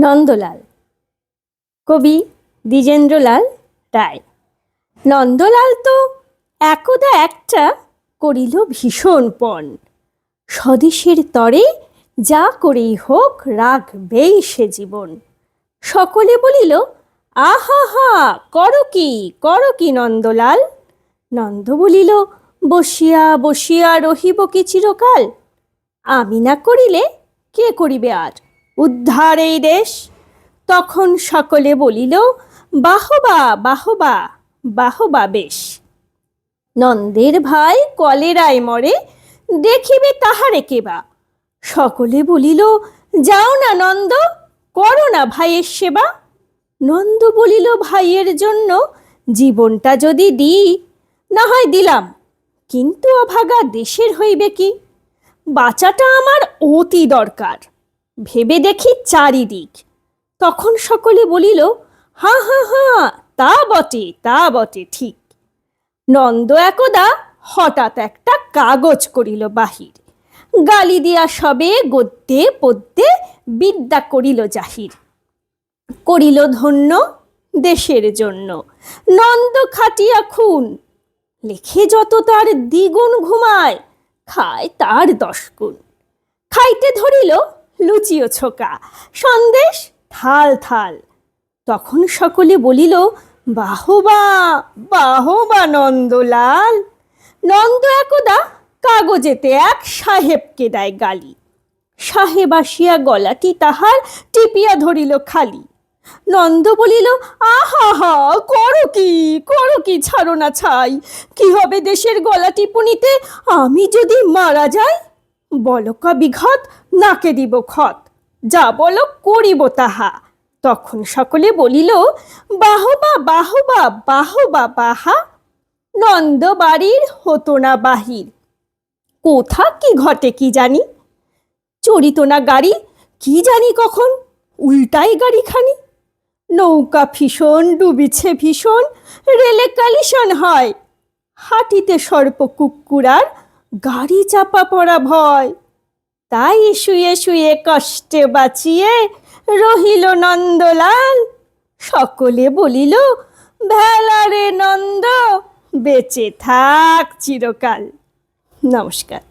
নন্দলাল। কবি দ্বিজেন্দ্রলাল রায়। নন্দলাল তো একদা একটা করিল ভীষণ পণ, স্বদেশের তরে যা করেই হোক রাখবেই সে জীবন। সকলে বলিল, আহা হা, করো কি নন্দলাল? নন্দ বলিল, বসিয়া বসিয়া রহিব কি চিরকাল? আমি না করিলে কে করিবে আর উদ্ধার এই দেশ? তখন সকলে বলিল, বাহবা বাহবা বাহবা বেশ। নন্দের ভাই কলেরায় মরে, দেখিবে তাহারে কেবা? সকলে বলিল, যাও না নন্দ, করো না ভাইয়ের সেবা। নন্দ বলিল, ভাইয়ের জন্য জীবনটা যদি দিই, না হয় দিলাম, কিন্তু অভাগা দেশের হইবে কি? বাঁচাটা আমার অতি দরকার, ভেবে দেখি চারিদিক। তখন সকলে বলিল, হা হা হা, তা বটে ঠিক। নন্দ একদা হঠাৎ একটা কাগজ করিল বাহির, গালি দিয়া সবে গদ্যে পদ্যে বিদ্যা করিল জাহির। করিল ধন্য দেশের জন্য, নন্দ খাটিয়া খুন, লেখে যত তার দ্বিগুণ ঘুমায়, খায় তার 10 গুণ। খাইতে ধরিল লুচি ও ছোকা, সন্দেশ থাল থাল। তখন সকলে বলিল, বাহবা বাহবা নন্দলাল। নন্দ একদা কাগজেতে এক সাহেবকে দেয় গালি, সাহেব আসিয়া গলাটি তাহার টিপিয়া ধরিল খালি। নন্দ বলিল, আহা হা, করো কি ছাড়ো না ছাই? কি হবে দেশের গলা টিপুনিতে আমি যদি মারা যাই? বলকা বিঘত নাকে দিব ক্ষত, যা বলো করিব তাহা। তখন সকলে বলিল, বাহবা বাহবা বাহবা বাহা। নন্দ বাড়ির হতো না বাহির, কোথা কি ঘটে কি জানি। চড়িত না গাড়ি, কি জানি কখন উল্টাই গাড়িখানি। নৌকা ভীষণ ডুবিছে ভীষণ, রেলে কালিশন হয়। হাঁটিতে সর্প কুকুরার, গাড়ি চাপা পড়া ভয়। তাই শুয়ে শুয়ে কষ্টে বাঁচিয়ে রহিল নন্দলাল। সকলে বলিল, ভেলা রে নন্দ, বেঁচে থাক চিরকাল। নমস্কার।